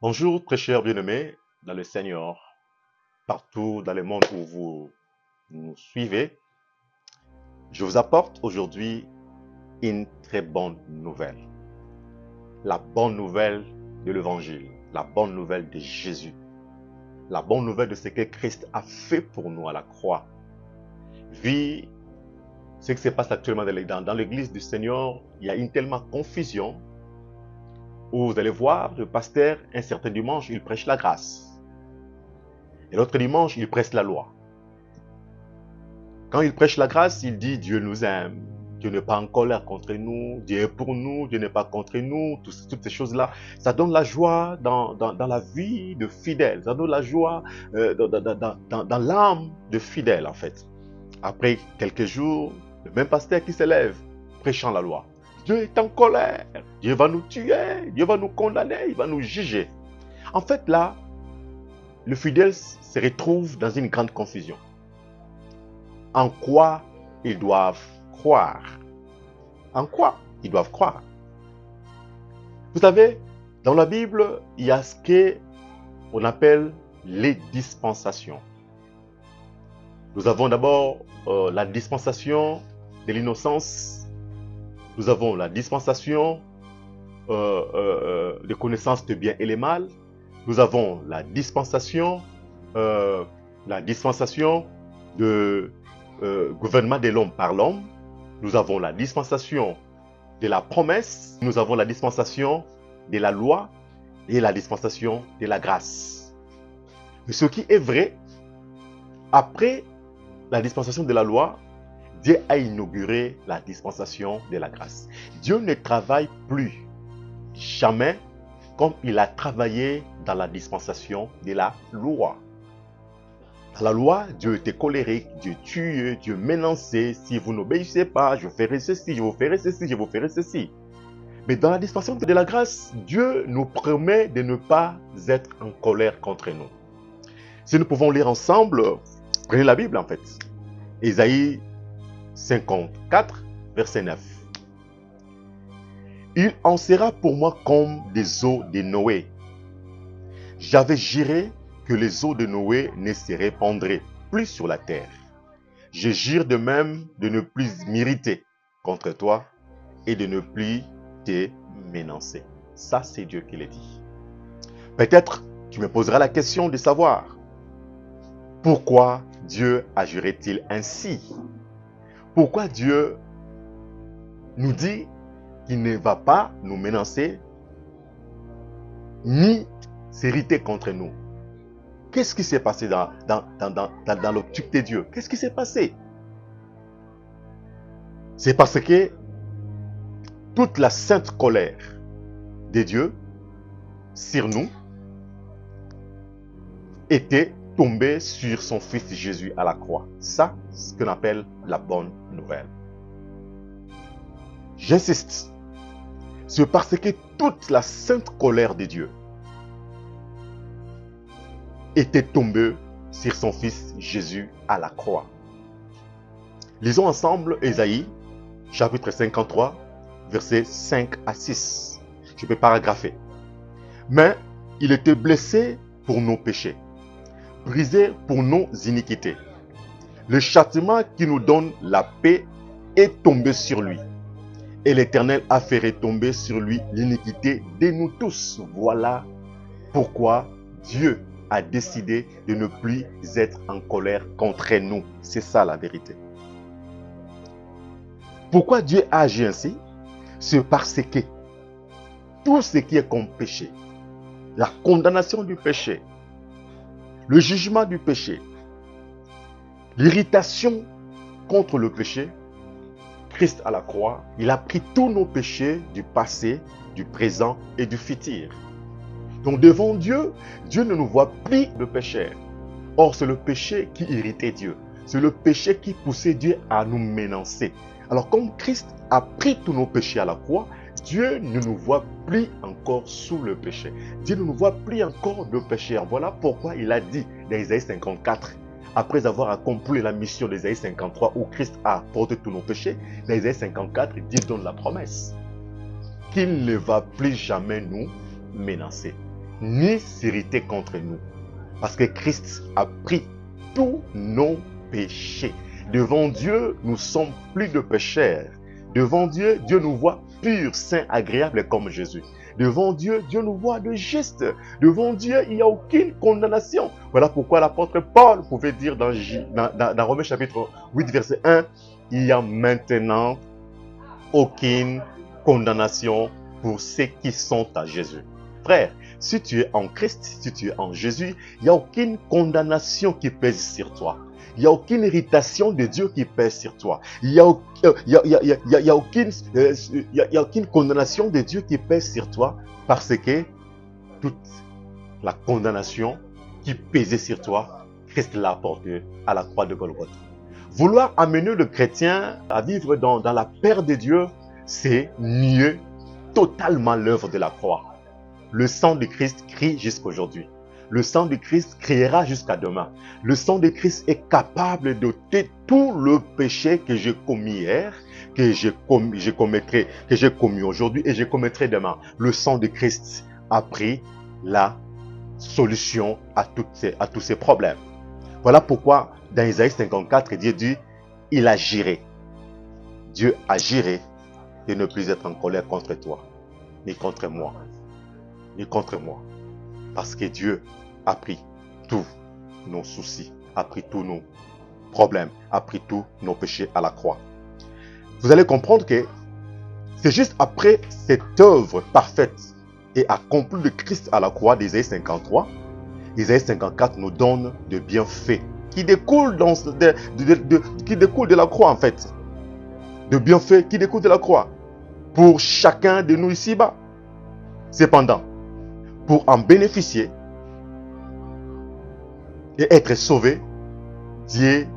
Bonjour, très chers bien-aimés dans le Seigneur, partout dans le monde où vous nous suivez. Je vous apporte aujourd'hui une très bonne nouvelle. La bonne nouvelle de l'Évangile, la bonne nouvelle de Jésus, la bonne nouvelle de ce que Christ a fait pour nous à la croix. Vu ce qui se passe actuellement dans l'église du Seigneur, il y a une tellement confusion où vous allez voir le pasteur, un certain dimanche, il prêche la grâce. Et l'autre dimanche, il prêche la loi. Quand il prêche la grâce, il dit Dieu nous aime, Dieu n'est pas en colère contre nous, Dieu est pour nous, Dieu n'est pas contre nous, toutes ces choses-là. Ça donne la joie dans la vie de fidèles, ça donne la joie dans l'âme de fidèles en fait. Après quelques jours, le même pasteur qui s'élève, prêchant la loi. Dieu est en colère, Dieu va nous tuer, Dieu va nous condamner, il va nous juger. En fait là, le fidèle se retrouve dans une grande confusion. En quoi ils doivent croire? En quoi ils doivent croire? Vous savez, dans la Bible, il y a ce qu'on appelle les dispensations. Nous avons d'abord la dispensation de l'innocence. Nous avons la dispensation de connaissance de bien et le mal. Nous avons la dispensation de gouvernement de l'homme par l'homme. Nous avons la dispensation de la promesse. Nous avons la dispensation de la loi et la dispensation de la grâce. Mais ce qui est vrai, après la dispensation de la loi, Dieu a inauguré la dispensation de la grâce. Dieu ne travaille plus jamais comme il a travaillé dans la dispensation de la loi. Dans la loi, Dieu était colérique, Dieu tuait, Dieu menaçait. Si vous n'obéissez pas, je ferai ceci, je vous ferai ceci, je vous ferai ceci. Mais dans la dispensation de la grâce, Dieu nous promet de ne pas être en colère contre nous. Si nous pouvons lire ensemble, prenez la Bible en fait. Ésaïe 54, verset 9. Il en sera pour moi comme des eaux de Noé. J'avais juré que les eaux de Noé ne se répandraient plus sur la terre. Je jure de même de ne plus m'irriter contre toi et de ne plus te menacer. Ça, c'est Dieu qui l'a dit. Peut-être tu me poseras la question de savoir pourquoi Dieu agirait-il ainsi? Pourquoi Dieu nous dit qu'il ne va pas nous menacer ni s'irriter contre nous? Qu'est-ce qui s'est passé dans l'optique de Dieu? Qu'est-ce qui s'est passé? C'est parce que toute la sainte colère de Dieu sur nous était tombée sur son fils Jésus à la croix. Ça, c'est ce qu'on appelle la bonne nouvelle. J'insiste. C'est parce que toute la sainte colère de Dieu était tombé sur son fils Jésus à la croix. Lisons ensemble Ésaïe, chapitre 53, versets 5 à 6. Je peux paragrapher. Mais il était blessé pour nos péchés, brisé pour nos iniquités. Le châtiment qui nous donne la paix est tombé sur lui. Et l'Éternel a fait retomber sur lui l'iniquité de nous tous. Voilà pourquoi Dieu a décidé de ne plus être en colère contre nous. C'est ça la vérité. Pourquoi Dieu a agi ainsi? C'est parce que tout ce qui est comme péché, la condamnation du péché, le jugement du péché, l'irritation contre le péché, Christ à la croix, il a pris tous nos péchés du passé, du présent et du futur. Donc devant Dieu, Dieu ne nous voit plus de pécheurs. Or, c'est le péché qui irritait Dieu. C'est le péché qui poussait Dieu à nous menacer. Alors, comme Christ a pris tous nos péchés à la croix, Dieu ne nous voit plus encore sous le péché. Dieu ne nous voit plus encore de pécheurs. Voilà pourquoi il a dit dans Isaïe 54, après avoir accompli la mission d'Isaïe 53 où Christ a porté tous nos péchés, dans Isaïe 54, Dieu donne la promesse qu'il ne va plus jamais nous menacer. ni s'irriter contre nous. Parce que Christ a pris tous nos péchés. Devant Dieu, nous sommes plus de pécheurs. Devant Dieu, Dieu nous voit purs, saints, agréables comme Jésus. Devant Dieu, Dieu nous voit de juste. Devant Dieu, il n'y a aucune condamnation. Voilà pourquoi l'apôtre Paul pouvait dire dans Romains chapitre 8, verset 1, il n'y a maintenant aucune condamnation pour ceux qui sont à Jésus. Frère, si tu es en Christ, si tu es en Jésus, il n'y a aucune condamnation qui pèse sur toi. Il n'y a aucune irritation de Dieu qui pèse sur toi. Il n'y a aucune condamnation de Dieu qui pèse sur toi parce que toute la condamnation qui pesait sur toi, Christ l'a apportée à la croix de Golgotha. Vouloir amener le chrétien à vivre dans la paix de Dieu, c'est nier totalement l'œuvre de la croix. Le sang de Christ crie jusqu'aujourd'hui. Le sang de Christ criera jusqu'à demain. Le sang de Christ est capable d'ôter tout le péché que j'ai commis hier, que j'ai commis aujourd'hui et je commettrai demain. Le sang de Christ a pris la solution à tous ces problèmes. Voilà pourquoi dans Isaïe 54, Dieu dit, il agirait. Dieu agirait de ne plus être en colère contre toi, ni contre moi, ni contre moi. Parce que Dieu a pris tous nos soucis, a pris tous nos problèmes, a pris tous nos péchés à la croix. Vous allez comprendre que c'est juste après cette œuvre parfaite et accomplie de Christ à la croix d'Isaïe 53, Isaïe 54 nous donne des bienfaits qui découlent de la croix en fait. De bienfaits qui découlent de la croix pour chacun de nous ici-bas. Cependant, pour en bénéficier et être sauvé, Dieu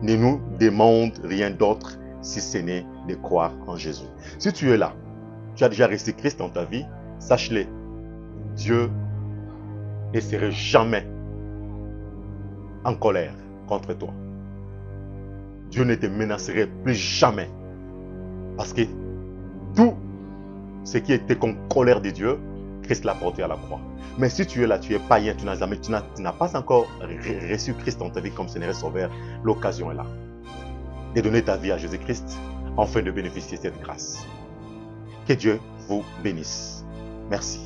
ne nous demande rien d'autre si ce n'est de croire en Jésus. Si tu es là, tu as déjà reçu Christ dans ta vie, sache-le, Dieu ne serait jamais en colère contre toi. Dieu ne te menacerait plus jamais. Parce que tout ce qui était comme colère de Dieu, Christ l'a porté à la croix. Mais si tu es là, tu es païen, tu n'as pas encore reçu Christ dans ta vie comme Seigneur et Sauveur, l'occasion est là de donner ta vie à Jésus-Christ afin de bénéficier de cette grâce. Que Dieu vous bénisse. Merci.